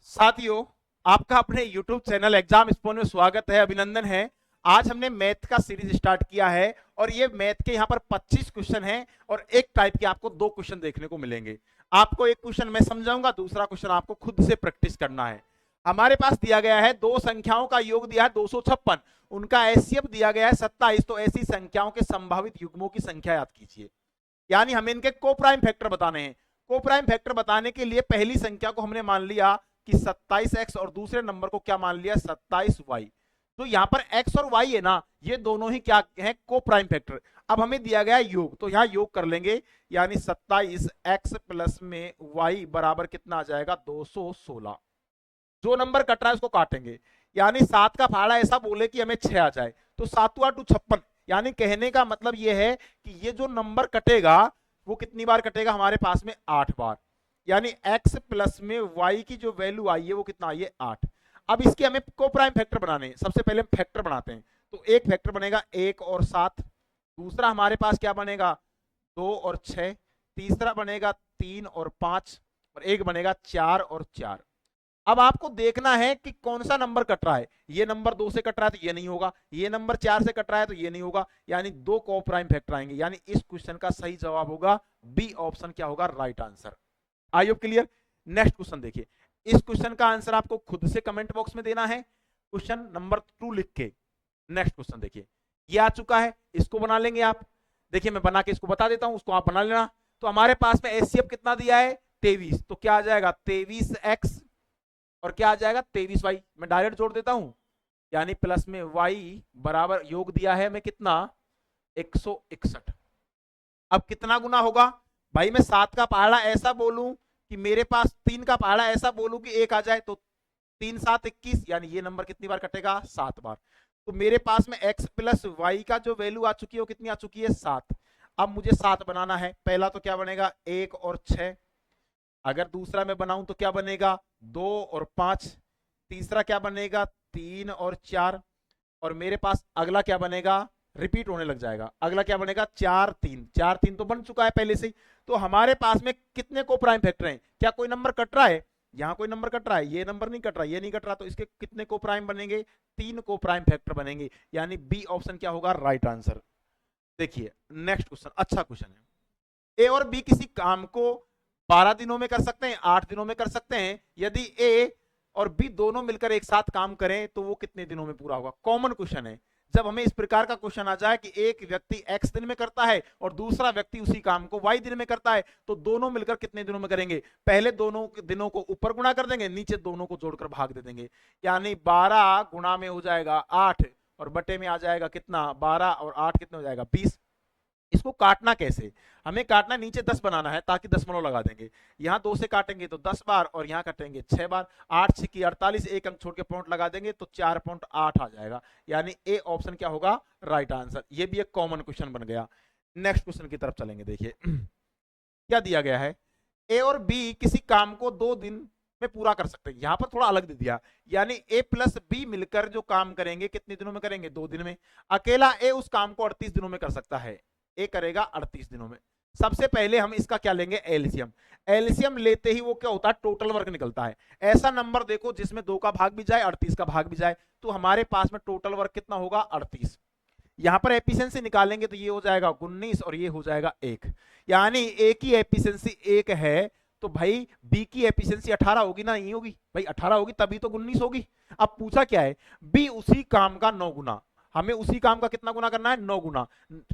साथियों, आपका अपने YouTube चैनल एग्जाम स्पोन में स्वागत है, अभिनंदन है। आज हमने मैथ का सीरीज स्टार्ट किया है और ये मैथ के यहाँ पर 25 क्वेश्चन हैं और एक टाइप के आपको 2 क्वेश्चन देखने को मिलेंगे। आपको एक क्वेश्चन मैं समझाऊंगा, दूसरा क्वेश्चन आपको खुद से प्रैक्टिस करना है। हमारे पास दिया गया है दो संख्याओं का योग दिया है 256, उनका एचसीएफ दिया गया है 27। तो ऐसी संख्याओं के संभावित युग्मों की संख्या याद कीजिए, यानी हमें इनके को प्राइम फैक्टर बताने हैं। को प्राइम फैक्टर बताने के लिए पहली संख्या को हमने मान लिया कि 27x और दूसरे नंबर को क्या मान लिया 27y। तो यहां पर x और y है ना, ये दोनों ही क्या है को प्राइम फैक्टर। अब हमें दिया गया योग, तो यहां योग कर लेंगे, यानी 27x प्लस में y बराबर कितना आ जाएगा 216। जो नंबर कट रहा है उसको काटेंगे, यानी 7 का फाड़ा ऐसा बोले कि हमें 6 आ जाए, तो 7 2 56। यानी कहने का मतलब यह है कि ये जो नंबर कटेगा वो कितनी बार कटेगा हमारे पास में 8 बार। यानी x प्लस में y की जो वैल्यू आई है वो कितना आई है 8। अब इसके हमें को प्राइम फैक्टर बनाने हैं। सबसे पहले हम फैक्टर बनाते हैं, तो एक फैक्टर बनेगा 1 और 7, दूसरा हमारे पास क्या बनेगा 2 और 6, तीसरा बनेगा 3 और 5, और एक बनेगा 4 और 4। अब आपको देखना है कि कौन सा नंबर कट रहा है। ये नंबर 2 से कट रहा है तो ये नहीं होगा, ये नंबर 4 से कट रहा है तो ये नहीं होगा, यानी 2 को प्राइम फैक्टर आएंगे। यानी इस क्वेश्चन का सही जवाब होगा बी ऑप्शन, क्या होगा right answer. I hope clear. Next question देखिए, इस क्वेश्चन का आंसर आपको खुद से कमेंट बॉक्स में देना है, क्वेश्चन नंबर 2 लिख के। नेक्स्ट क्वेश्चन देखिए, ये आ चुका है, इसको बना लेंगे आप। देखिए मैं बना के इसको बता देता हूं, उसको आप बना लेना। तो हमारे पास में एचसीएफ कितना दिया है 23, तो क्या आ जाएगा 23x और क्या आ जाएगा 23y। मैं डायरेक्ट जोड़ देता हूं, यानी प्लस में y बराबर योग दिया है मैं कितना 161। अब कितना गुना होगा भाई, मैं 7 का पहाड़ा ऐसा बोलूं कि मेरे पास 3 का पहाड़ा ऐसा बोलूं कि 1 आ जाए, तो 3 7 21, यानी ये नंबर कितनी बार कटेगा 7 बार। तो मेरे पास में x प्लस वाई का जो वैल्यू आ चुकी है वो कितनी आ चुकी है 7। अब मुझे 7 बनाना है, पहला तो क्या बनेगा 1 और 6, अगर दूसरा मैं बनाऊं तो क्या बनेगा 2 और 5, तीसरा क्या बनेगा 3 और 4, और मेरे पास अगला क्या बनेगा, रिपीट होने लग जाएगा, अगला क्या बनेगा 4 3। 4 3 तो बन चुका है पहले से ही। तो हमारे पास में कितने को प्राइम फैक्टर हैं, क्या कोई नंबर कट रहा है, यहां कोई नंबर कट रहा है, ये नंबर नहीं कट रहा, ये नहीं कट रहा, तो इसके कितने को प्राइम बनेंगे 3 को प्राइम फैक्टर बनेंगे, यानी बी ऑप्शन क्या होगा राइट आंसर। देखिए नेक्स्ट क्वेश्चन, अच्छा क्वेश्चन है। ए और बी किसी काम को 12 दिनों में कर सकते हैं, 8 दिनों में कर सकते हैं। यदि ए और बी दोनों मिलकर एक साथ काम करें तो वो कितने दिनों में पूरा होगा। कॉमन क्वेश्चन है, जब हमें इस प्रकार का क्वेश्चन आ जाए कि एक व्यक्ति x दिन में करता है और दूसरा व्यक्ति उसी काम को y दिन में करता है, तो दोनों मिलकर कितने दिनों में करेंगे। पहले दोनों दिनों को ऊपर गुणा कर देंगे, नीचे दोनों को जोड़कर भाग दे देंगे, यानी 12 गुणा में हो जाएगा 8 और बटे में आ जाएगा कितना 12 और 8 कितने हो जाएगा 20। इसको काटना कैसे, हमें काटना नीचे 10 बनाना है ताकि दशमलव लगा देंगे। यहां 2 से काटेंगे तो 10 बार और यहां काटेंगे 6 बार, 8 6 48, एक अंक छोड़ के पॉइंट लगा देंगे तो 4.8 आ जाएगा, यानी ए ऑप्शन क्या होगा राइट आंसर। ये भी एक कॉमन क्वेश्चन बन गया। नेक्स्ट क्वेश्चन की तरफ चलेंगे। देखिए क्या दिया गया है, ए और बी किसी काम को 2 दिन में पूरा कर सकते हैं। यहां पर थोड़ा अलग दे दिया, यानी ए प्लस बी मिलकर जो काम करेंगे कितने दिनों में करेंगे 2 दिन में। अकेला ए उस काम को 38 दिनों में कर सकता है, ए करेगा 38 दिनों में। सबसे पहले हम इसका क्या लेंगे एलसीएम। एलसीएम लेते ही वो क्या होता है टोटल वर्क निकलता है। ऐसा नंबर देखो जिसमें 2 का भाग भी जाए 38 का भाग भी जाए, तो हमारे पास में टोटल वर्क कितना होगा 38। यहां पर एफिशिएंसी निकालेंगे तो ये हो जाएगा 19 और ये हो जाएगा 1, यानी ए की एफिशिएंसी 1 है, तो भाई बी की एफिशिएंसी 18 होगी ना, नहीं होगी भाई 18 होगी तभी तो 19 होगी। अब पूछा क्या है, बी उसी काम का 9 गुना, हमें उसी काम का कितना गुना करना है 9 गुना।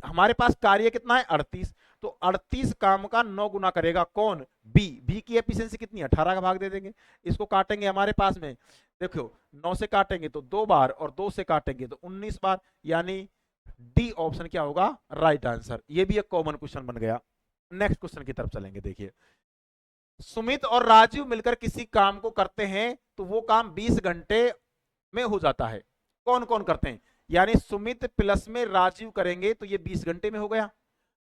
हमारे पास कार्य कितना है 38, तो 38 काम का 9 गुना करेगा कौन बी। बी की एफिशिएंसी कितनी 18 का भाग दे देंगे, इसको काटेंगे हमारे पास में देखो 9 से काटेंगे तो 2 बार और 2 से काटेंगे तो 19 बार, यानी डी ऑप्शन क्या होगा राइट आंसर। ये भी एक कॉमन क्वेश्चन बन गया। नेक्स्ट क्वेश्चन की तरफ चलेंगे। देखिए सुमित और राजीव मिलकर किसी काम को करते हैं तो वो काम 20 घंटे में हो जाता है। कौन कौन करते हैं, यानी सुमित प्लस में राजीव करेंगे तो ये 20 घंटे में हो गया।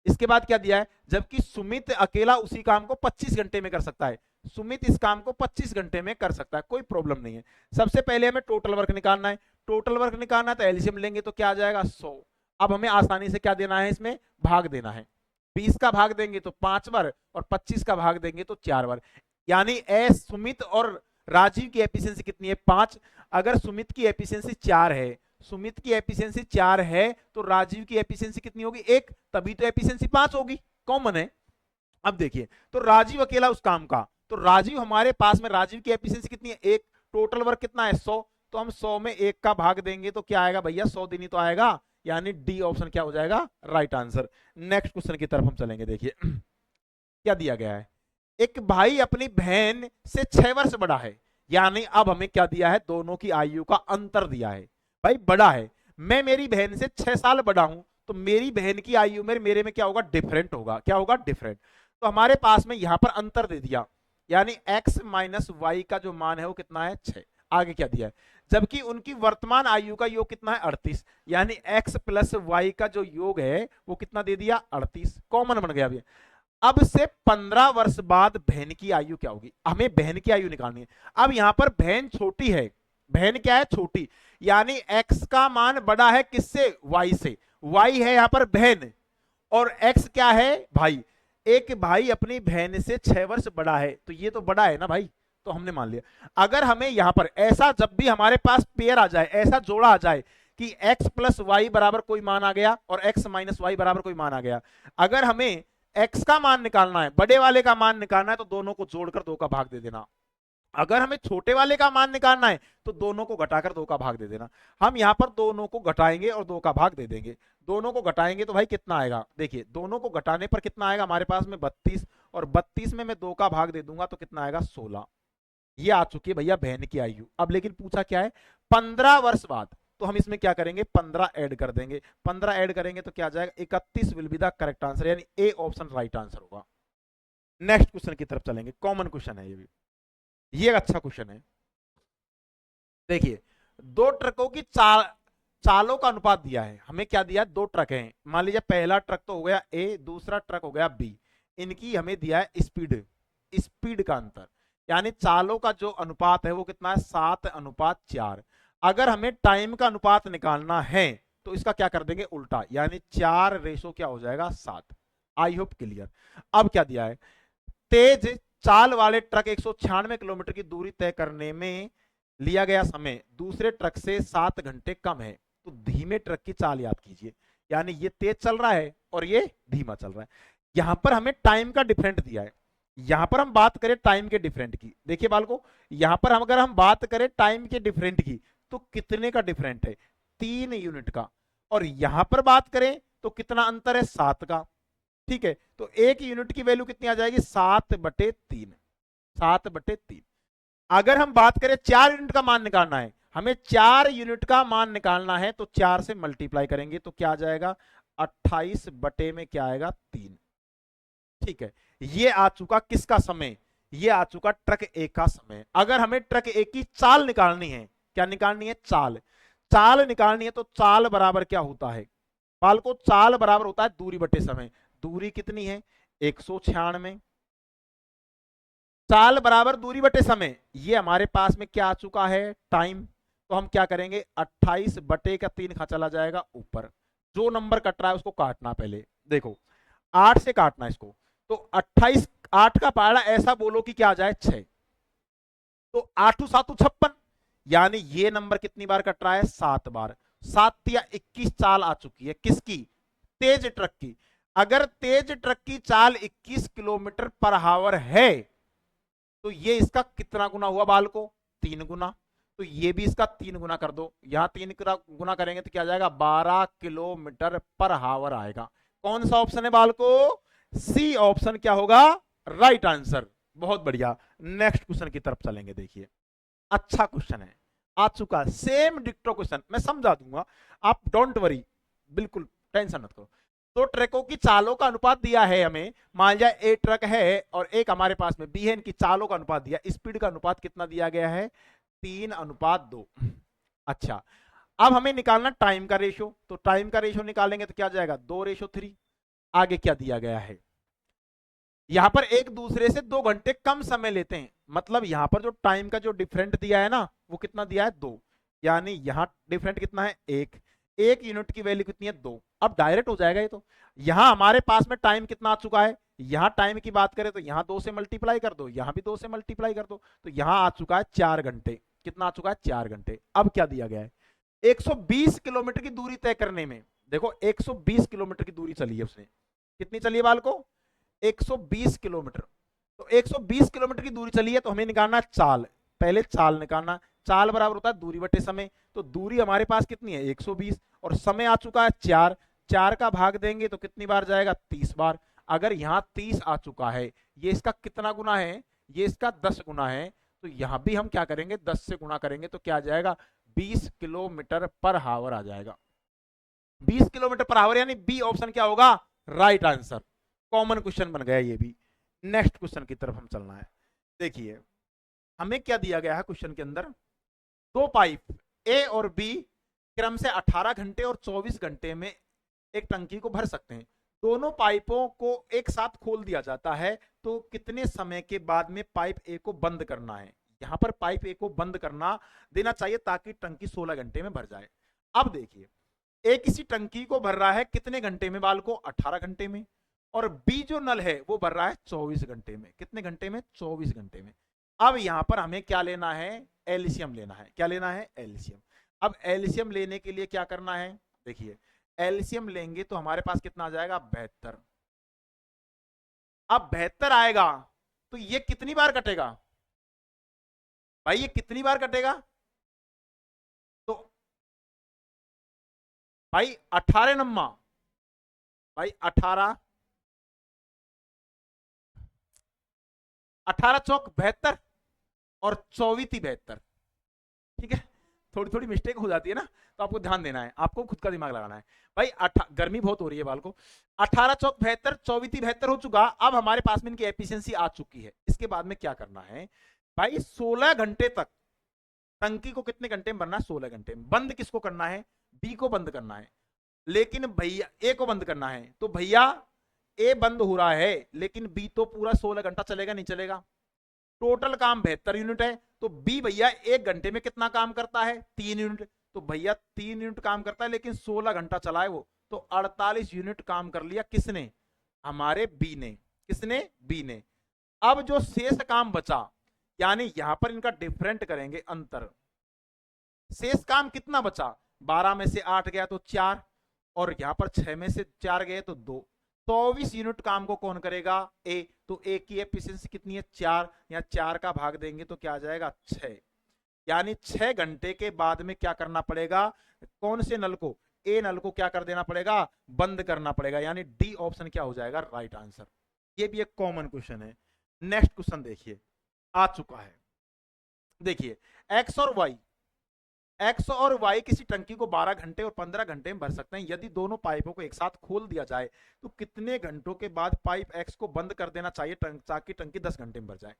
इसके बाद क्या दिया है, जबकि सुमित अकेला उसी काम को 25 घंटे में कर सकता है। सुमित इस काम को 25 घंटे में कर सकता है, कोई प्रॉब्लम नहीं है। सबसे पहले हमें टोटल वर्क निकालना है, टोटल वर्क निकालना है तो एलसीएम लेंगे तो क्या आ जाएगा 100। अब हमें आसानी से क्या देना है, इसमें भाग देना है। 20 का भाग देंगे तो 5 बार और 25 का भाग देंगे तो 4 बार, यानी ए सुमित और राजीव की एफिशिएंसी कितनी है 5। अगर सुमित की एफिशिएंसी 4 है, सुमित की एफिशिएंसी 4 है तो राजीव की एफिशिएंसी कितनी होगी 1, तभी तो एफिशिएंसी 5 होगी, कॉमन है। अब देखिए तो राजीव अकेला उस काम का, तो राजीव हमारे पास में राजीव की एफिशिएंसी कितनी है 1, टोटल वर्क कितना है 100, तो हम 100 में 1 का भाग देंगे तो क्या आएगा भैया 100 दिन ही तो आएगा, यानी डी ऑप्शन क्या हो जाएगा राइट आंसर। नेक्स्ट क्वेश्चन की तरफ हम चलेंगे। देखिए क्या दिया गया है, एक भाई अपनी बहन से 6 वर्ष बड़ा है, यानी अब हमें क्या दिया है दोनों की आयु का अंतर दिया है। भाई बड़ा है, मैं मेरी बहन से 6 साल बड़ा हूं, तो मेरी बहन की आयु में मेरे में क्या होगा डिफरेंट होगा, क्या होगा डिफरेंट। तो हमारे पास में यहां पर अंतर दे दिया, यानी x माइनस वाई का जो मान है वो कितना है 6। आगे क्या दिया है, जबकि उनकी वर्तमान आयु का योग कितना है 38, यानी x प्लस वाई का जो योग है वो कितना दे दिया 38, कॉमन बन गया अभी। अब से 15 वर्ष बाद बहन की आयु क्या होगी, हमें बहन की आयु निकालनी है। अब यहां पर बहन छोटी है, बहन क्या है छोटी, यानी x का मान बड़ा है किससे y से, y है यहां पर बहन और x क्या है भाई। एक भाई अपनी बहन से 6 वर्ष बड़ा है, तो ये तो बड़ा है ना भाई, तो हमने मान लिया। अगर हमें यहां पर ऐसा जब भी हमारे पास पेयर आ जाए, ऐसा जोड़ा आ जाए कि x प्लस वाई बराबर कोई मान आ गया और x माइनस वाई बराबर कोई मान आ गया, अगर हमें x का मान निकालना है, बड़े वाले का मान निकालना है, तो दोनों को जोड़कर 2 का भाग दे देना। अगर हमें छोटे वाले का मान निकालना है तो दोनों को घटाकर 2 का भाग दे देना। हम यहां पर दोनों को घटाएंगे और 2 का भाग दे देंगे। दोनों को घटाएंगे तो भाई कितना आएगा, देखिए दोनों को घटाने पर कितना आएगा हमारे पास में 32, और 32 में मैं 2 का भाग दे दूंगा तो कितना आएगा 16। ये आ चुकी है भैया बहन की आयु। अब लेकिन पूछा क्या है 15 वर्ष बाद, तो हम इसमें क्या करेंगे 15 ऐड कर देंगे, 15 ऐड करेंगे तो क्या आ जाएगा 31 will be the correct answer, यानी ए ऑप्शन राइट आंसर होगा। नेक्स्ट क्वेश्चन की तरफ चलेंगे, कॉमन क्वेश्चन है ये भी, ये एक अच्छा क्वेश्चन है। देखिए 2 ट्रकों की चालों का अनुपात दिया है, हमें क्या दिया है 2 ट्रक हैं, मान लीजिए पहला ट्रक तो हो गया ए, दूसरा ट्रक हो गया बी, इनकी हमें दिया है स्पीड, स्पीड का अंतर, यानी चालों का जो अनुपात है वो कितना है 7:4। अगर हमें टाइम का अनुपात निकालना है तो इसका क्या कर देंगे उल्टा, यानी 4 रेशो क्या हो जाएगा 7। I hope clear. अब क्या दिया है, तेज चाल वाले ट्रक 196 किलोमीटर की दूरी तय करने में लिया गया समय दूसरे ट्रक से 7 घंटे कम है, तो धीमे ट्रक की चाल याद कीजिए, यानी ये तेज चल रहा है और ये धीमा चल रहा है। यहां पर हमें टाइम का डिफरेंट दिया है, यहां पर हम बात करें टाइम के डिफरेंट की, देखिए बालको यहां पर अगर हम बात करें टाइम के डिफरेंट की तो कितने का डिफरेंट है 3 यूनिट का, और यहां पर बात करें तो कितना अंतर है 7 का। ठीक है, तो 1 यूनिट की वैल्यू कितनी आ जाएगी 7/3, 7/3। अगर हम बात करें 4 यूनिट का मान निकालना है, हमें 4 यूनिट का मान निकालना है तो 4 से मल्टीप्लाई करेंगे तो क्या आ जाएगा 28 बटे में क्या आएगा 3। ठीक है, ये आ चुका किसका समय, ये आ चुका ट्रक ए का समय। अगर हमें ट्रक ए की चाल निकालनी है, क्या निकालनी है चाल, चाल निकालनी है तो चाल बराबर क्या होता है बाल को, चाल बराबर होता है दूरी बटे समय। दूरी कितनी है 196, चाल बराबर दूरी बटे समय, ये हमारे पास में क्या आ चुका है टाइम। तो हम क्या करेंगे 28 बटे का 3 खा चला जाएगा ऊपर, जो नंबर कट रहा है उसको काटना, पहले देखो 8 से काटना इसको, तो 28 8 का पहाड़ा ऐसा बोलो कि क्या आ जाए 6, तो 8 7 56, यानी ये नंबर कितनी बार कट रहा है 7 बार, 7 या 21 चाल आ चुकी है किसकी तेज ट्रक की। अगर तेज ट्रक की चाल 21 किलोमीटर पर आवर है तो ये इसका कितना गुना हुआ बाल को 3 गुना, तो ये भी इसका 3 गुना कर दो, यहां 3 गुना करेंगे तो क्या आ जाएगा 12 किलोमीटर पर आवर आएगा। कौन सा ऑप्शन है बाल को, सी ऑप्शन क्या होगा राइट आंसर। बहुत बढ़िया, नेक्स्ट क्वेश्चन की तरफ चलेंगे। देखिए अच्छा क्वेश्चन है आ चुका, सेम डिक्टो क्वेश्चन, मैं समझा दूंगा, आप डोंट वरी, बिल्कुल टेंशन मत करो। तो ट्रकों की चालों का अनुपात दिया है हमें, मान लिया ए ट्रक है और एक हमारे पास में बी है, इनकी चालों का अनुपात दिया, स्पीड का अनुपात कितना दिया गया है 3:2। अच्छा, अब हमें निकालना टाइम का रेशो, तो टाइम का रेशो निकालेंगे तो क्या जाएगा 2:3। आगे क्या दिया गया है, यहां पर एक दूसरे से 2 घंटे कम समय लेते हैं, मतलब यहां पर जो टाइम का जो डिफरेंट दिया है ना वो कितना दिया है 2, यानी यहां डिफरेंट कितना है 1 यूनिट की वैल्यू कितनी है 2। अब डायरेक्ट हो जाएगा ये तो, यहां हमारे पास में टाइम कितना आ चुका है, यहां टाइम की बात करें तो यहां 2 से मल्टीप्लाई कर दो, यहां भी 2 से मल्टीप्लाई कर दो, तो यहां आ चुका है 4 घंटे। कितना आ चुका है? 4 घंटे। अब क्या दिया गया है? 120 किलोमीटर की दूरी तय करने में, देखो 120 किलोमीटर की दूरी चली है उसने। कितनी चली है बाल को? 120 किलोमीटर। तो 120 किलोमीटर की दूरी चली है तो हमें निकालना चाल। पहले चाल निकालना। चाल बराबर होता है दूरी बटे समय। तो दूरी हमारे पास कितनी है? 120, और समय आ चुका है 4। 4 का भाग देंगे तो कितनी बार जाएगा? 30 बार। अगर यहां 30 आ चुका है, ये इसका कितना गुना है? ये इसका 10 गुना है। तो यहां भी हम क्या करेंगे? 10 से गुना करेंगे तो क्या आ जाएगा? 20 किलोमीटर पर हावर आ जाएगा। 20 किलोमीटर पर आवर, यानी बी ऑप्शन क्या होगा? Right answer. कॉमन क्वेश्चन बन गया ये भी। नेक्स्ट क्वेश्चन की तरफ हम चलना है। देखिए हमें क्या दिया गया है क्वेश्चन के अंदर? दो पाइप ए और बी क्रम से 18 घंटे और 24 घंटे में एक टंकी को भर सकते हैं। दोनों पाइपों को एक साथ खोल दिया जाता है तो कितने समय के बाद में पाइप ए को बंद करना है? यहां पर पाइप ए को बंद करना देना चाहिए ताकि टंकी 16 घंटे में भर जाए। अब देखिए ए किसी टंकी को भर रहा है कितने घंटे में बाल को? 18 घंटे में। और बी जो नल है वो भर रहा है 24 घंटे में। कितने घंटे में? 24 घंटे में। अब यहां पर हमें क्या लेना है? एलसीएम लेना है। क्या लेना है? एलसीएम। अब एलसीएम लेने के लिए क्या करना है? देखिए एलसीएम लेंगे तो हमारे पास कितना आ जाएगा? 72। अब 72 आएगा तो ये कितनी बार कटेगा भाई? ये कितनी बार कटेगा? तो भाई 18 नम्मा, भाई 18, 18 चौक 72 और 24 72। ठीक है, थोड़ी थोड़ी मिस्टेक हो जाती है ना, तो आपको ध्यान देना है, आपको खुद का दिमाग लगाना है भाई। गर्मी बहुत हो रही है बाल को। 18 चौक 72, 24 72 हो चुका। अब हमारे पास में इनकी एफिशिएंसी आ चुकी है। इसके बाद में क्या करना है भाई? 16 घंटे तक टंकी को कितने घंटे में भरना है? 16 घंटे में। बंद किसको करना है? बी को बंद करना है। लेकिन भैया ए को बंद करना है, तो भैया ए बंद हो रहा है लेकिन बी तो पूरा 16 घंटा चलेगा नहीं चलेगा? टोटल काम 72 यूनिट है तो बी भैया 1 घंटे में कितना काम करता है? 3 यूनिट। तो भैया 3 यूनिट काम करता है लेकिन 16 घंटा चला है वो, तो 48 यूनिट काम कर लिया। किसने? हमारे बी ने। किसने? बी ने। अब जो शेष काम बचा, यानी यहां पर इनका डिफरेंट करेंगे अंतर। शेष काम कितना बचा? 12 में से 8 गया तो 4, और यहां पर 6 में से 4 गए तो 2। 24 यूनिट काम को कौन करेगा? ए। तो ए की एफिशिएंसी कितनी है? 4। या 4 का भाग देंगे तो क्या आ जाएगा? 6। यानी 6 घंटे के बाद में क्या करना पड़ेगा? कौन से नल को? ए नल को क्या कर देना पड़ेगा? बंद करना पड़ेगा। यानी डी ऑप्शन क्या हो जाएगा? Right answer. ये भी एक कॉमन क्वेश्चन है। नेक्स्ट क्वेश्चन देखिए आ चुका है। देखिए एक्स और वाई, एक्स और वाई किसी टंकी को 12 घंटे और 15 घंटे में भर सकते हैं। यदि दोनों पाइपों को एक साथ खोल दिया जाए तो कितने घंटों के बाद पाइप एक्स को बंद कर देना चाहिए ताकि टंकी 10 घंटे में भर जाए?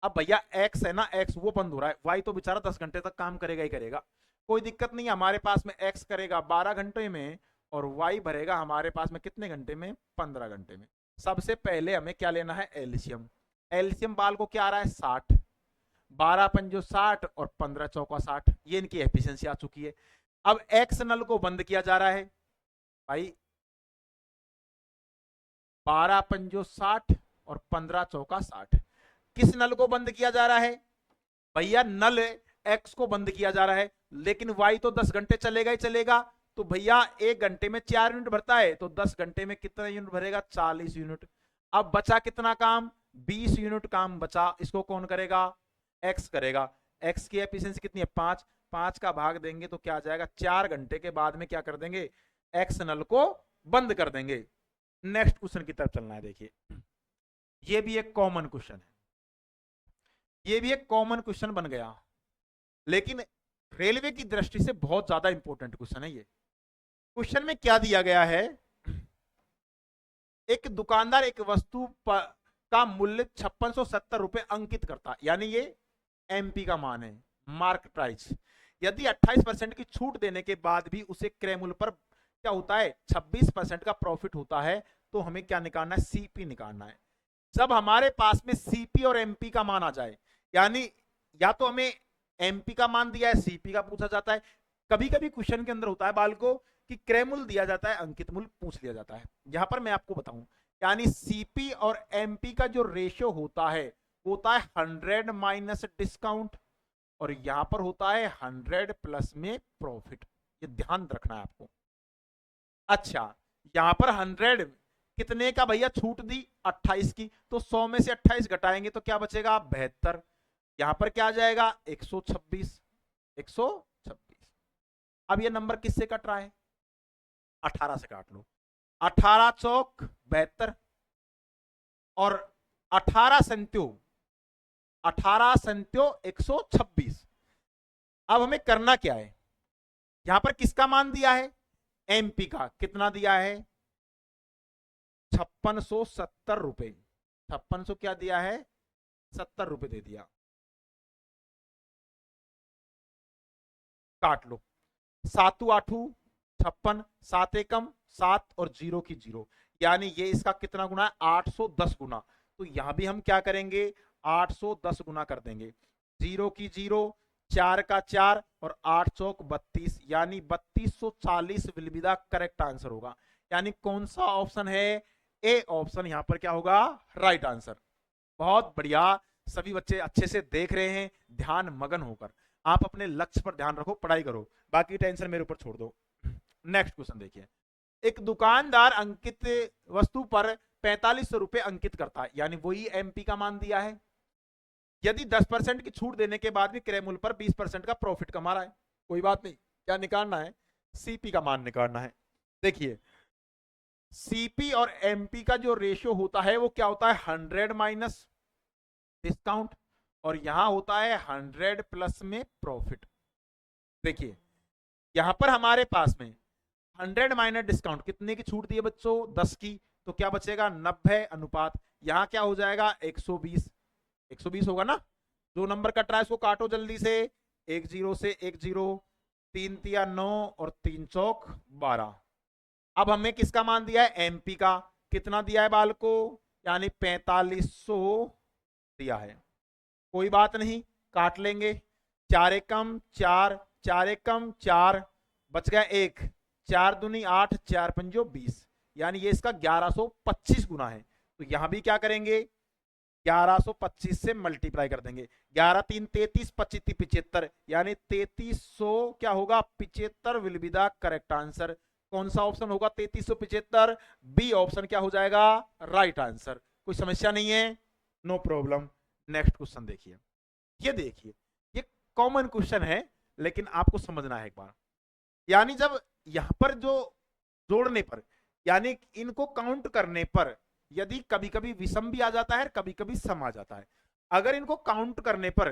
अब भैया एक्स है ना, एक्स वो बंद हो रहा है, वाई तो बेचारा 10 घंटे तक काम करेगा ही करेगा। कोई दिक्कत नहीं है, हमारे पास में एक्स करेगा 12 घंटे में और वाई भरेगा हमारे पास में कितने घंटे में? 15 घंटे में। सबसे पहले हमें क्या लेना है? एलसीएम। एलसीएम बाल को क्या आ रहा है? 60। 12 पंजो 60 और 15 चौका 60। ये इनकी एफिशिएंसी आ चुकी है। अब एक्स नल को बंद किया जा रहा है भाई। 12 पंजो 60 और 15 चौका 60। किस नल को बंद किया जा रहा है? भैया नल एक्स को बंद किया जा रहा है, लेकिन वाई तो 10 घंटे चलेगा ही चलेगा। तो भैया 1 घंटे में 4 यूनिट भरता है तो 10 घंटे में कितना यूनिट भरेगा? 40 यूनिट। अब बचा कितना काम? 20 यूनिट काम बचा। इसको कौन करेगा? एक्स करेगा। एक्स की एफिशिएंसी कितनी है? 5। 5 का भाग देंगे तो क्या आ जाएगा? 4 घंटे के बाद में क्या कर देंगे? एक्स नल को बंद कर देंगे। नेक्स्ट क्वेश्चन की तरफ चलना है। देखिए ये भी एक कॉमन क्वेश्चन है, ये भी एक कॉमन क्वेश्चन बन गया, लेकिन रेलवे की दृष्टि से बहुत ज्यादा इंपॉर्टेंट क्वेश्चन है ये। क्वेश्चन में क्या दिया गया है? एक दुकानदार एक वस्तु का मूल्य 5670 रुपए अंकित करता, यानी ये एमपी का मान है, मार्क प्राइस। यदि 28% की छूट देने के बाद भी उसे क्रय मूल्य पर क्या होता है? 26% का प्रॉफिट होता है, तो हमें क्या निकालना है? सीपी निकालना है। जब हमारे पास में सीपी और एमपी का मान आ जाए, यानी या तो हमें एमपी का मान दिया है, सीपी का पूछा जाता है। कभी कभी क्वेश्चन के अंदर होता है बाल को कि क्रय मूल्य दिया जाता है, अंकित मूल्य पूछ लिया जाता है। यहां पर मैं आपको बताऊं, यानी सीपी और एमपी का जो रेशियो होता है 100 माइनस डिस्काउंट, और यहां पर होता है 100 प्लस में प्रॉफिट। ये ध्यान रखना है आपको। अच्छा, यहां पर 100 कितने का भैया छूट दी, 28 की, तो 100 में से 28 घटाएंगे तो क्या बचेगा, 72। यहां पर क्या आ जाएगा, 126। 126। अब ये नंबर किससे कट रहा है, 18 से काट लो। 18 चौक 72 और 18 संत्यो 126। अब हमें करना क्या है, यहां पर किसका मान दिया है, एमपी का। कितना दिया है, 5670 रुपए। 5600 क्या दिया है, 70 रुपए दे दिया। काट लो, 7 8 56, 7 एकम 7 और 0 की 0, यानी ये इसका कितना गुना है, 810 गुना। तो यहां भी हम क्या करेंगे, 810 गुना कर देंगे। 0 की 0, 4 का 4 और 8 चौक 32, यानी 3240 will be the correct answer होगा। यानी कौन सा ऑप्शन है, ए ऑप्शन यहां पर क्या होगा, राइट आंसर। बहुत बढ़िया, सभी बच्चे अच्छे से देख रहे हैं ध्यान मगन होकर। आप अपने लक्ष्य पर ध्यान रखो, पढ़ाई करो, बाकी टेंशन मेरे ऊपर छोड़ दो। नेक्स्ट क्वेश्चन देखिए, एक दुकानदार अंकित वस्तु पर 4500 रुपए अंकित करता है, यानी वही एमपी का मान दिया है। यदि 10% की छूट देने के बाद भी क्रय मूल्य पर 20% का प्रॉफिट कमा रहा है, कोई बात नहीं, क्या निकालना है, सीपी का मान निकालना है। देखिए, सीपी और एमपी का जो रेशियो होता है वो क्या होता है, 100 माइनस डिस्काउंट, और यहां होता है 100 प्लस में प्रॉफिट। देखिए, यहां पर हमारे पास में 100 माइनस डिस्काउंट, कितने की छूट दी है बच्चों, 10 की, तो क्या बचेगा, 90 अनुपात, यहां क्या हो जाएगा, 120। 120 होगा ना, जो नंबर कट रहा है उसको काटो जल्दी से, 1 0 से 1 0, 3 तिया 9 और 3 चौक 12। अब हमें किसका मान दिया है, एमपी का। कितना दिया है बाल को, यानी 4500 दिया है। कोई बात नहीं, काट लेंगे, 4 एकम 4, 4 एकम 4, बच गया 1, 4 दूनी 8, 4 पंजो 20, यानी ये इसका 1125 गुना है। तो यहां भी क्या करेंगे, 1125 से मल्टीप्लाई कर देंगे, 11 3 33, 25 75, यानी 3300 क्या होगा, 75 will be the correct answer. कौन सा ऑप्शन होगा, 3375, बी ऑप्शन क्या हो जाएगा, राइट आंसर। कोई समस्या नहीं है, नो प्रॉब्लम। नेक्स्ट क्वेश्चन देखिए, ये देखिए, ये कॉमन क्वेश्चन है लेकिन आपको समझना है एक बार। यानी जब यहां पर जो जोड़ने पर, यानी इनको काउंट करने पर, यदि कभी कभी विषम भी आ जाता है, कभी कभी सम आ जाता है। अगर इनको काउंट करने पर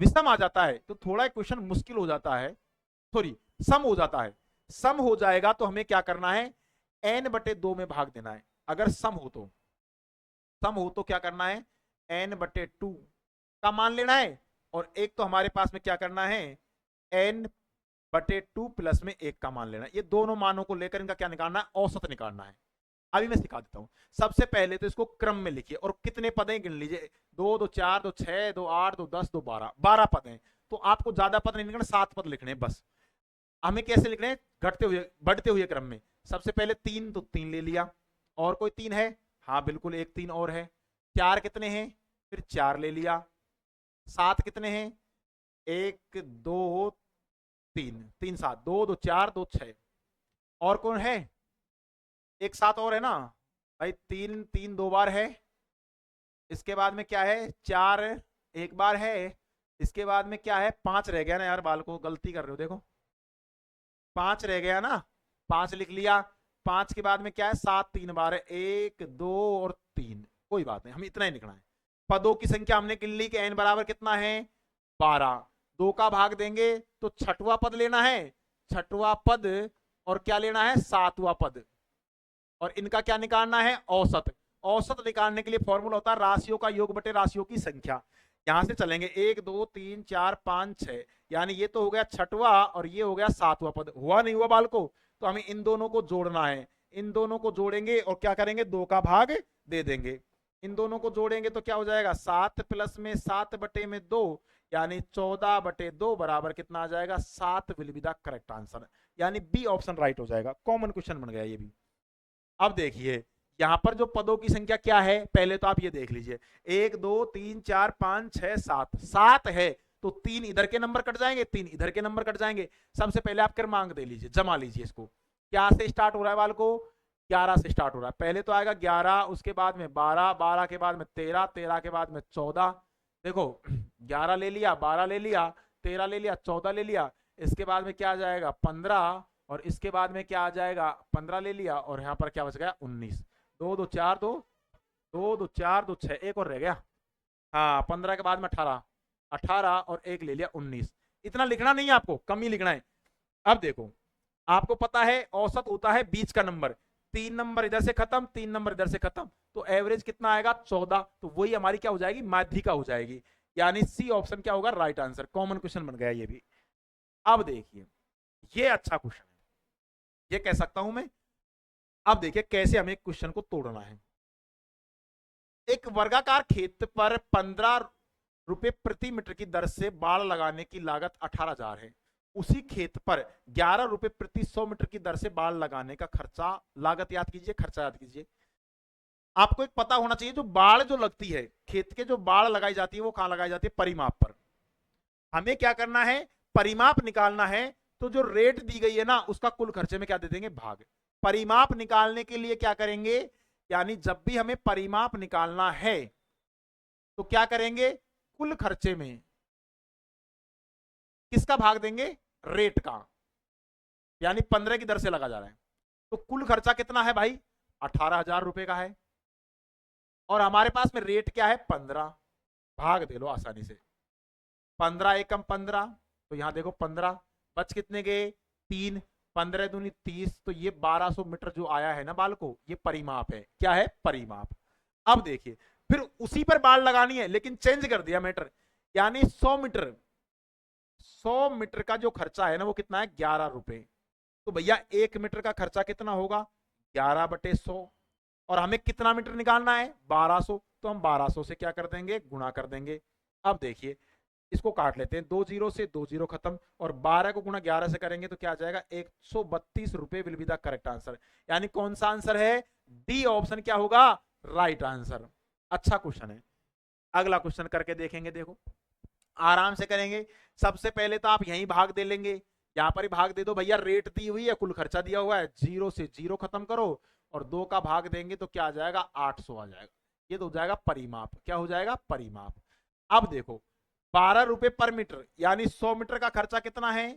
विषम आ जाता है तो थोड़ा क्वेश्चन मुश्किल हो जाता है, सॉरी सम हो जाता है। सम हो जाएगा तो हमें क्या करना है, n/2 में भाग देना है। अगर सम हो तो क्या करना है, n/2 का मान लेना है, और एक तो हमारे पास में क्या करना है, n/2 प्लस में 1 का मान लेना है। ये दोनों मानों को लेकर इनका क्या निकालना है, औसत निकालना है। अभी मैं सिखा देता हूं। सबसे पहले तो इसको क्रम में लिखिए, और कितने पद हैं गिन लीजिए, 2 2 4 2 6 2 8 2 10 2 12, 12 पद हैं। तो आपको ज्यादा पद नहीं लिखना, 7 पद लिखने हैं बस। हमें कैसे लिखने हैं, घटते हुए बढ़ते हुए क्रम में। सबसे पहले 3, तो 3 ले लिया, और कोई 3 है, हाँ बिल्कुल एक 3 और है। 4 कितने हैं, फिर 4 ले लिया। 7 कितने हैं, 1 2 3, 3 7, 2 2 4 2 6, और कौन है, एक 7 और है ना भाई, 3 3 2 बार है। इसके बाद में क्या है, 4 एक बार है। इसके बाद में क्या है, 5 रह गया ना यार, बाल को गलती कर रहे हो, देखो 5 रह गया ना, 5 लिख लिया। 5 के बाद में क्या है, 7 3 बार है, 1 2 और 3, कोई बात नहीं, हमें इतना ही लिखना है। पदों की संख्या हमने गिन ली कि n बराबर कितना है, 12। 2 का भाग देंगे तो छठवां पद लेना है, छठवां पद, और क्या लेना है, 7वां पद, और इनका क्या निकालना है, औसत। औसत निकालने के लिए फॉर्मूला होता है राशियों का योग बटे राशियों की संख्या। यहां से चलेंगे 1 2 3 4 5 6, यानी ये तो हो गया छठवा और ये हो गया 7वां पद। हुआ नहीं हुआ बालको, तो हमें इन दोनों को जोड़ना है। इन दोनों को जोड़ेंगे और क्या करेंगे, 2 का भाग दे देंगे। इन दोनों को जोड़ेंगे तो क्या हो जाएगा, 7 प्लस में 7 बटे में 2, यानी 14/2 बराबर कितना आ जाएगा, 7 will be the correct answer. यानी बी ऑप्शन राइट हो जाएगा। कॉमन क्वेश्चन बन गया ये भी। अब देखिए, यहां पर जो पदों की संख्या क्या है, पहले तो आप ये देख लीजिए, 1 2 3 4 5 6 7, 7 है तो 3 इधर के नंबर कट जाएंगे, 3 इधर के नंबर कट जाएंगे। सबसे पहले आप क्रमांक दे लीजिए, जमा लीजिए इसको। क्या से स्टार्ट हो रहा है बाल को, 11 से स्टार्ट हो रहा है। पहले तो आएगा 11, उसके बाद में 12, 12 के बाद में 13, 13 के बाद में 14। देखो 11 ले लिया, 12 ले लिया, 13 ले लिया, 14 ले लिया, इसके बाद में क्या आ जाएगा 15, और इसके बाद में क्या आ जाएगा 15 ले लिया, और यहाँ पर क्या बच गया 19। 2 2 4 2, 2 2 4 2 6, एक और रह गया। हाँ 15 के बाद में 18, 18 और एक ले लिया 19। इतना लिखना नहीं है आपको, कम ही लिखना है। अब देखो आपको पता है औसत होता है बीच का नंबर, 3 नंबर इधर से खत्म, 3 नंबर इधर से खत्म, तो एवरेज कितना आएगा 14। तो वही हमारी क्या हो जाएगी, माध्यिका हो जाएगी। यानी सी ऑप्शन क्या होगा, राइट आंसर। कॉमन क्वेश्चन बन गया ये भी। अब देखिए ये अच्छा क्वेश्चन है, ये कह सकता हूं मैं। अब देखिए कैसे हमें क्वेश्चन को तोड़ना है। एक वर्गाकार खेत पर 15 रुपए प्रति मीटर की दर से बाड़ लगाने की लागत 18,000 है। उसी खेत पर 11 रुपए प्रति 100 मीटर की दर से बाड़ लगाने का खर्चा, लागत याद कीजिए, खर्चा याद कीजिए। आपको एक पता होना चाहिए, जो बाड़ जो लगती है खेत के, जो बाड़ लगाई जाती है वो कहां लगाई जाती है, परिमाप पर। हमें क्या करना है, परिमाप निकालना है। तो जो रेट दी गई है ना, उसका कुल खर्चे में क्या दे देंगे, भाग। परिमाप निकालने के लिए क्या करेंगे, यानी जब भी हमें परिमाप निकालना है तो क्या करेंगे, कुल खर्चे में किसका भाग देंगे, रेट का। यानी 15 की दर से लगा जा रहा है, तो कुल खर्चा कितना है भाई, 18,000 रुपए का है, और हमारे पास में रेट क्या है 15। भाग दे लो आसानी से, 15 एकम 15, तो यहां देखो 15 बच कितने गए 3, 15 दूनी 30, तो ये 1200 मीटर जो आया है ना बाल को, ये परिमाप है। क्या है, परिमाप। अब देखिए फिर उसी पर बाल लगानी है, लेकिन चेंज कर दिया मीटर, यानी 100 मीटर, 100 मीटर का जो खर्चा है ना वो कितना है 11 रुपए। तो भैया 1 मीटर का खर्चा कितना होगा 11/100, और हमें कितना मीटर निकालना है 1200, तो हम 1200 से क्या कर देंगे, गुणा कर देंगे। अब देखिए इसको काट लेते हैं, 2 जीरो से 2 जीरो खत्म, और 12 को गुणा 11 से करेंगे तो क्या आ जाएगा 132 रुपए will be the correct answer. यानी कौन सा आंसर है, डी ऑप्शन क्या होगा, राइट आंसर। अच्छा क्वेश्चन है। अगला क्वेश्चन करके देखेंगे, देखो आराम से करेंगे। सबसे पहले तो आप यहीं भाग दे लेंगे, यहां पर ही भाग दे दो भैया, रेट दी हुई है, कुल खर्चा दिया हुआ है, 0 से 0 खत्म करो, और 2 का भाग देंगे तो क्या आ जाएगा 800 आ जाएगा। ये तो हो जाएगा परिमाप। क्या हो जाएगा, परिमाप। अब देखो 12 रुपए पर मीटर, यानी 100 मीटर का खर्चा कितना है,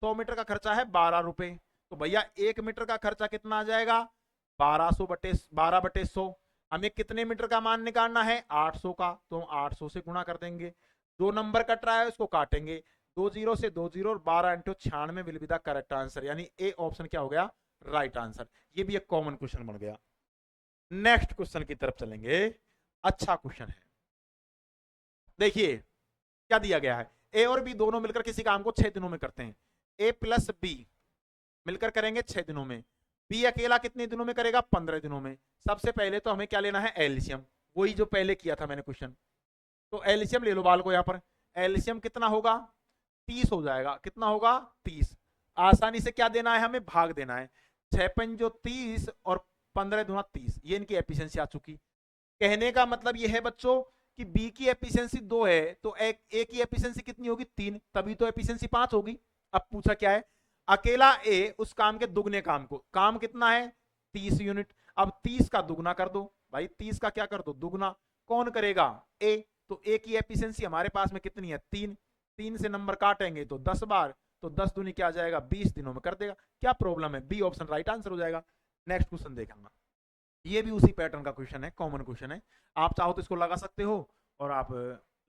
100 मीटर का खर्चा है 12 रुपए, तो भैया 1 मीटर का खर्चा कितना आ जाएगा 12/100। हमें कितने मीटर का मान निकालना है 800 का, तो हम 800 से गुणा कर देंगे। जो नंबर कट रहा है उसको काटेंगे, 2 जीरो से 2 जीरो, और 12 × 96 will be the correct answer. यानी ए ऑप्शन क्या हो गया, राइट आंसर। ये भी एक कॉमन क्वेश्चन बन गया। नेक्स्ट क्वेश्चन की तरफ चलेंगे। अच्छा क्वेश्चन है, देखिए क्या दिया गया है, ए और बी दोनों मिलकर किसी काम को 6 दिनों में करते हैं। ए प्लस बी मिलकर करेंगे 6 दिनों में, बी अकेला कितने दिनों में करेगा 15 दिनों में। सबसे पहले तो हमें क्या लेना है, एलसीएम, वही जो पहले किया था मैंने क्वेश्चन। तो एलसीएम ले लो बाल को, यहां पर एलसीएम कितना होगा 30 हो जाएगा। कितना होगा 30। आसानी से क्या देना है, हमें भाग देना है। 6 पंजो 30 और 15 दूना 30, ये इनकी एफिशिएंसी आ चुकी। कहने का मतलब ये है बच्चों कि बी की एफिशिएंसी 2 है, तो ए की एफिशिएंसी कितनी होगी 3, तभी तो एफिशिएंसी 5 होगी। अब पूछा क्या है, अकेला ए उस काम के दुगने काम को, काम कितना है 30 यूनिट। अब 30 का दुगना कर दो भाई, 30 का क्या कर दो दुगना, कौन करेगा ए। तो ए की एफिशिएंसी हमारे पास में कितनी है 3, 3 से नंबर काटेंगे तो 10 बार, तो 10 दूनी क्या आ जाएगा 20 दिनों में कर देगा। क्या प्रॉब्लम है, बी ऑप्शन राइट आंसर हो जाएगा। नेक्स्ट क्वेश्चन देखेंगे, ये भी उसी पैटर्न का क्वेश्चन है, कॉमन क्वेश्चन है। आप चाहो तो इसको लगा सकते हो, और आप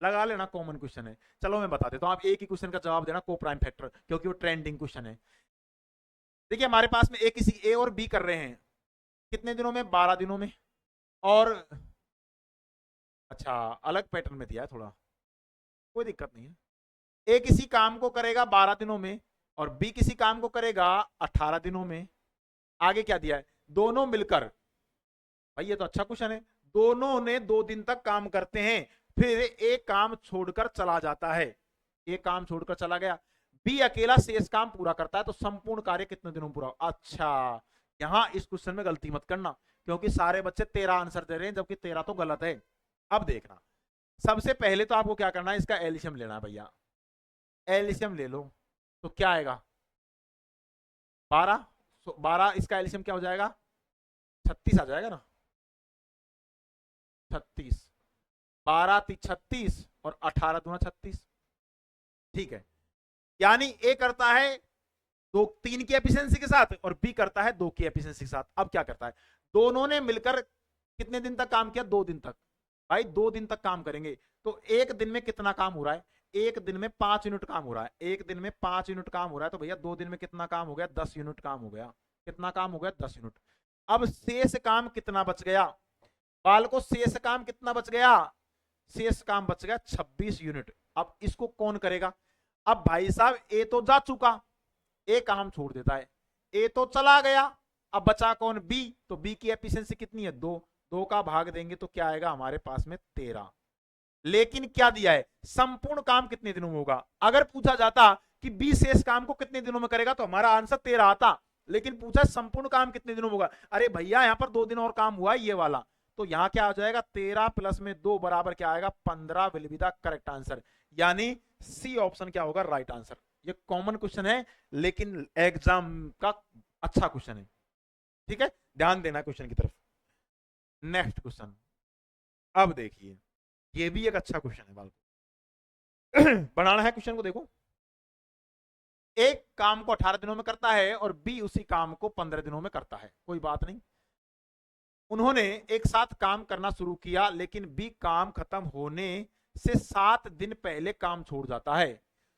लगा लेना, कॉमन क्वेश्चन है। चलो मैं बता देता हूं, आप एक ही क्वेश्चन का जवाब देना, को प्राइम फैक्टर, क्योंकि वो ट्रेंडिंग क्वेश्चन है। देखिए हमारे पास में ए और बी कर रहे हैं कितने दिनों में, 12 दिनों में। और अच्छा अलग पैटर्न में दिया है थोड़ा, कोई दिक्कत नहीं है। ए किसी काम को करेगा 12 दिनों में, और बी किसी काम को करेगा 18 दिनों में। आगे क्या दिया है, दोनों मिलकर, भाई ये तो अच्छा क्वेश्चन है, दोनों ने 2 दिन तक काम करते हैं, फिर एक काम छोड़कर चला जाता है, एक काम छोड़कर चला गया। बी अकेला शेष काम पूरा करता है, तो संपूर्ण कार्य कितने दिनों में पूरा। अच्छा यहां इस क्वेश्चन में गलती मत करना, क्योंकि सारे बच्चे 13 आंसर दे रहे हैं, जबकि 13 तो गलत है। अब देखना, सबसे पहले तो आपको क्या करना है, इसका एलसीएम लेना है भैया। एलसीएम ले लो तो क्या आएगा, 12। 12 इसका एलसीएम क्या हो जाएगा, 36 आ जाएगा ना, 36। 12 × 36 और 18 × 36, ठीक है। यानी ए करता है 3 की एफिशिएंसी के साथ और बी करता है 2 की एफिशिएंसी के साथ। अब क्या करता है, दोनों ने मिलकर कितने दिन तक काम किया, 2 दिन तक। भाई 2 दिन तक काम करेंगे तो एक दिन में कितना काम हो रहा है, एक दिन में 5 यूनिट काम हो रहा है। एक दिन में 5 यूनिट काम हो रहा है तो भैया 2 दिन में कितना काम हो गया, 10 यूनिट काम हो गया। कितना काम हो गया, 10 यूनिट। अब शेष काम कितना बच गया, बाल को शेष काम कितना बच गया, शेष काम बच गया 26 यूनिट। अब इसको कौन करेगा, अब भाई साहब ए तो जा चुका, ए काम छोड़ देता है, ए तो चला गया, अब बचा कौन, बी। तो बी की एफिशिएंसी कितनी है, 2। 2 का भाग देंगे तो क्या आएगा हमारे पास में, 13। लेकिन क्या दिया है, संपूर्ण काम कितने दिनों में होगा। अगर पूछा जाता कि बी शेष काम को कितने दिनों में करेगा तो हमारा आंसर 13 आता, लेकिन पूछा संपूर्ण काम कितने दिनों में होगा। अरे भैया यहाँ पर 2 दिन और काम हुआ ये वाला, तो यहां क्या आ जाएगा, 13 प्लस में 2 बराबर क्या आएगा, 15 will be the correct answer. यानी सी ऑप्शन क्या होगा, राइट आंसर। ये कॉमन क्वेश्चन है लेकिन एग्जाम का अच्छा क्वेश्चन है, ठीक है, ध्यान देना क्वेश्चन की तरफ। नेक्स्ट क्वेश्चन, अब देखिए ये भी एक अच्छा क्वेश्चन है, बनाना है क्वेश्चन को। देखो, एक काम को 18 दिनों में करता है और बी उसी काम को 15 दिनों में करता है, कोई बात नहीं। उन्होंने एक साथ काम करना शुरू किया लेकिन बी काम खत्म होने से 7 दिन पहले काम छोड़ जाता है,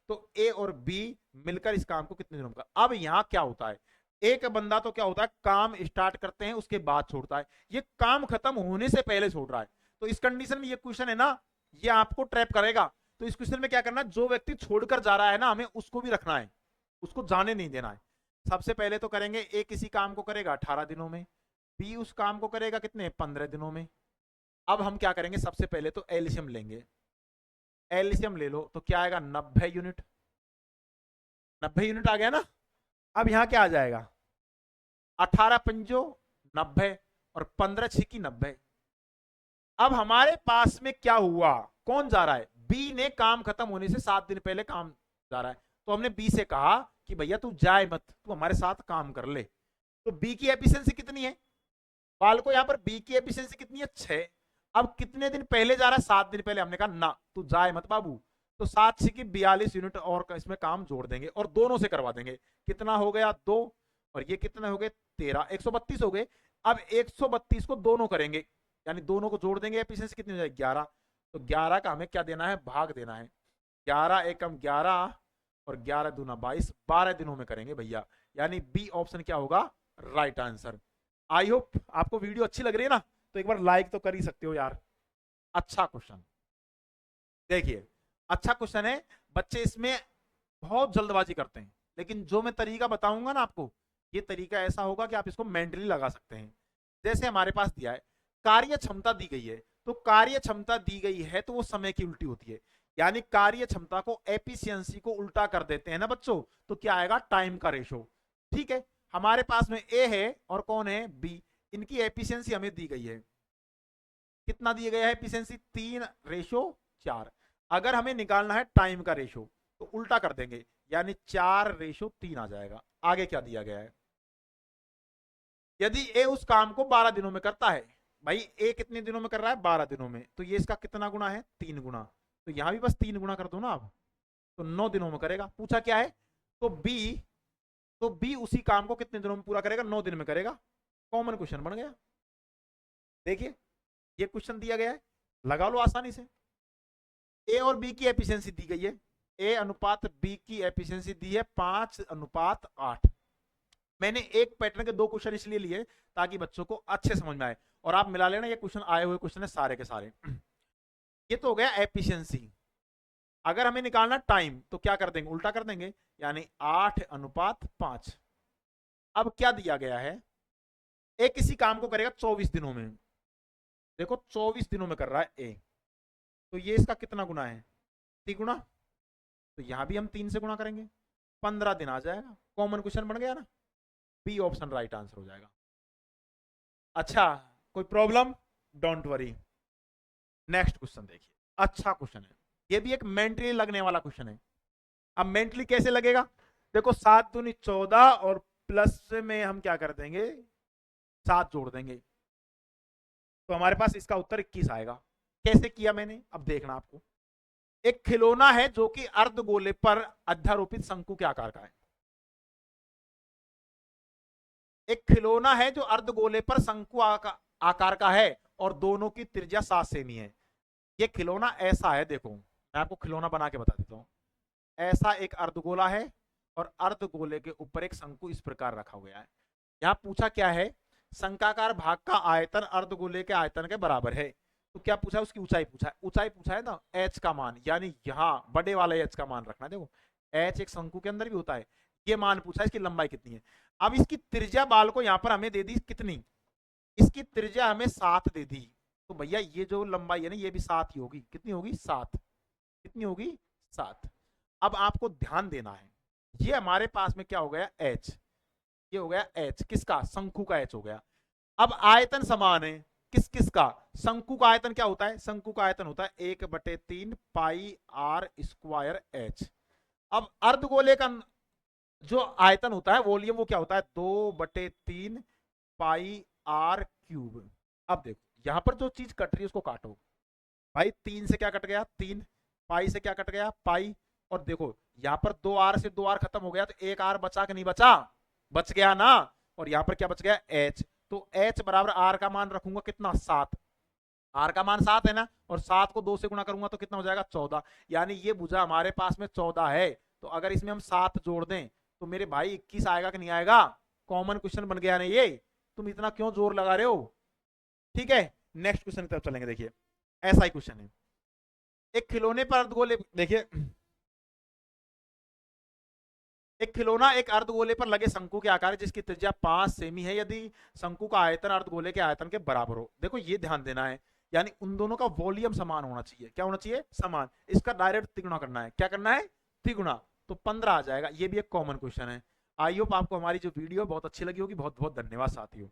तो ए और बी मिलकर इस काम को कितने दिनों में। अब यहां क्या होता है, एक बंदा तो क्या होता है, काम स्टार्ट करते हैं उसके बाद छोड़ता है, ये काम खत्म होने से पहले छोड़ रहा है। तो इस कंडीशन में ये क्वेश्चन है ना, ये आपको ट्रैप करेगा। तो इस क्वेश्चन में क्या करना है, जो व्यक्ति छोड़कर जा रहा है ना, हमें उसको भी रखना है, उसको जाने नहीं देना है। सबसे पहले तो करेंगे, ए किसी काम को करेगा 18 दिनों में, बी उस काम को करेगा कितने, 15 दिनों में। अब हम क्या करेंगे, सबसे पहले तो एलसीएम लेंगे। एलसीएम ले लो तो क्या आएगा, 90 यूनिट। 90 यूनिट आ गया ना। अब यहां क्या आ जाएगा, 18 पंजो 90 और 15 छिकी 90। अब हमारे पास में क्या हुआ, कौन जा रहा है, बी ने काम खत्म होने से 7 दिन पहले काम जा रहा है। तो हमने बी से कहा कि भैया तू जाए मत, तू हमारे साथ काम कर ले। तो बी की एफिशिएंसी कितनी है, बाल को यहां पर बी की एफिशिएंसी कितनी है, 6। अब कितने दिन पहले जा रहा है, 7 दिन पहले। हमने कहा ना तू जाए मत बाबू, तो 7 से की 42 यूनिट और इसमें काम जोड़ देंगे और दोनों से करवा देंगे। कितना हो गया, 2, और ये कितने हो गए, 13, 132 हो गए। अब 132 को दोनों करेंगे, यानी दोनों को जोड़ देंगे, एफिशिएंसी कितनी हो जाएगी, 11। तो 11 का हमें क्या देना है, भाग देना है। 11 एकम 11 और 11 दूना 22, 12 दिनों में करेंगे भैया। यानी बी ऑप्शन क्या होगा, राइट आंसर। आई होप आपको वीडियो अच्छी लग रही है ना, तो एक बार लाइक तो कर ही सकते हो यार। अच्छा क्वेश्चन, देखिए अच्छा क्वेश्चन है। बच्चे इसमें बहुत जल्दबाजी करते हैं, लेकिन जो मैं तरीका बताऊंगा ना आपको, ये तरीका ऐसा होगा कि आप इसको मेंटली लगा सकते हैं। जैसे हमारे पास दिया है, कार्य क्षमता दी गई है, तो कार्य क्षमता दी गई है तो वो समय की उल्टी होती है। यानी कार्य क्षमता को एफिशिएंसी को उल्टा कर देते हैं ना बच्चों, तो क्या आएगा, टाइम का रेशो। ठीक है, हमारे पास में ए है और कौन है, बी। इनकी एफिशिएंसी हमें दी गई है, कितना दिया गया है एफिशिएंसी, 3:4। अगर हमें निकालना है टाइम का रेशो तो उल्टा कर देंगे, यानी 4:3 आ जाएगा। आगे क्या दिया गया है, यदि ए उस काम को 12 दिनों में करता है, भाई ए कितने दिनों में कर रहा है, 12 दिनों में, तो ये इसका कितना गुना है, 3 गुना। तो यहां भी बस 3 गुना कर दो ना आप, तो 9 दिनों में करेगा। पूछा क्या है, तो बी उसी काम को कितने दिनों में पूरा करेगा, 9 दिन में करेगा। कॉमन क्वेश्चन बन गया। देखिए ये क्वेश्चन दिया गया है, लगा लो आसानी से। ए और बी की एफिशिएंसी दी गई है, ए अनुपात बी की एफिशिएंसी दी है 5:8। मैंने एक पैटर्न के 2 क्वेश्चन इसलिए लिए ताकि बच्चों को अच्छे समझ में आए, और आप मिला लेना, ये क्वेश्चन आए हुए क्वेश्चन है सारे के सारे। ये तो हो गया एफिशिएंसी। अगर हमें निकालना टाइम तो क्या कर देंगे, उल्टा कर देंगे, यानी 8:5। अब क्या दिया गया है, एक किसी काम को करेगा 24 दिनों में। देखो 24 दिनों में कर रहा है ए, तो ये इसका कितना गुना है, 3 गुना। तो यहां भी हम 3 से गुना करेंगे, 15 दिन आ जाएगा। कॉमन क्वेश्चन बन गया ना, बी ऑप्शन राइट आंसर हो जाएगा। अच्छा, कोई problem? Don't worry. Next question देखिए, अच्छा क्वेश्चन है, ये भी एक मेंटली लगने वाला क्वेश्चन है। अब मेंटली कैसे लगेगा? देखो 7 दूनी 14 और प्लस में हम क्या कर देंगे, 7 जोड़ देंगे, तो हमारे पास इसका उत्तर 21 आएगा। कैसे किया मैंने, अब देखना आपको। एक खिलौना है जो कि अर्धगोले पर अध्यारोपित शंकु के आकार का है। एक खिलौना है जो अर्धगोले पर शंकु आकार का है और दोनों की त्रिज्या 7 सेमी है। ये खिलौना ऐसा है, देखो मैं आपको खिलौना बना के बता देता हूं। ऐसा एक अर्धगोला है और अर्धगोले के ऊपर एक शंकु इस प्रकार रखा हुआ है। यहां पूछा क्या है, शंकाकार भाग का आयतन अर्धगोले के आयतन के बराबर है। तो क्या पूछा है, उसकी ऊंचाई पूछा है। ऊंचाई पूछा है ना, एच का मान, यानी यहां बड़े वाले एच का मान रखना। देखो एच एक शंकु के अंदर भी होता है। ये मान पूछा है, इसकी लंबाई कितनी है। अब इसकी त्रिज्या बाल को यहां पर हमें दे दी कितनी, इसकी त्रिज्या हमें 7 दे दी। तो भैया ये जो लंबाई है ना, ये भी 7 ही होगी। कितनी होगी, 7। कितनी होगी, 7। अब आपको ध्यान देना है, ये हमारे पास में क्या हो गया, एच। ये हो गया एच, किसका, शंकु का एच हो गया। अब आयतन समान है, किस किस का, शंकु का आयतन क्या होता है, शंकु का आयतन होता है 1/3 पाई आर स्क्वायर एच। अब अर्धगोले का जो आयतन होता है, वॉल्यूम, वो क्या होता है, 2/3 पाई आर क्यूब। अब देखो यहां पर जो चीज कट रही है उसको काटो भाई। 3 से क्या कट गया, 3। पाई से क्या कट गया, पाई। और देखो यहां पर 2 आर से 2 आर खत्म हो गया, तो 1 आर बचा कि नहीं बचा, बच गया ना। और यहां पर क्या बच गया, एच। तो एच बराबर आर का मान रखूंगा कितना, 7। आर का मान 7 है ना, और 7 को 2 से गुणा करूंगा तो कितना हो जाएगा, 14। यानी ये भुजा हमारे पास में 14 है। तो अगर इसमें हम 7 जोड़ दें तो मेरे भाई 21 आएगा कि नहीं आएगा। कॉमन क्वेश्चन बन गया ना ये, तुम इतना क्यों जोर लगा रहे हो। ठीक है, नेक्स्ट क्वेश्चन की तरफ चलेंगे। देखिए ऐसा ही क्वेश्चन है, एक खिलौने पर अर्धगोले, देखिए एक खिलौना एक अर्धगोले पर लगे शंकु के आकार जिसकी त्रिज्या 5 सेमी है, यदि शंकु का आयतन अर्धगोले के आयतन के बराबर हो। देखो ये ध्यान देना है, यानी उन दोनों का वॉल्यूम समान होना चाहिए। क्या होना चाहिए, समान। इसका डायरेक्ट तिगुना करना है। क्या करना है, तिगुना। तो 15 आ जाएगा। ये भी एक कॉमन क्वेश्चन है। आई होप आपको हमारी जो वीडियो बहुत अच्छी लगी होगी। बहुत बहुत धन्यवाद साथियों।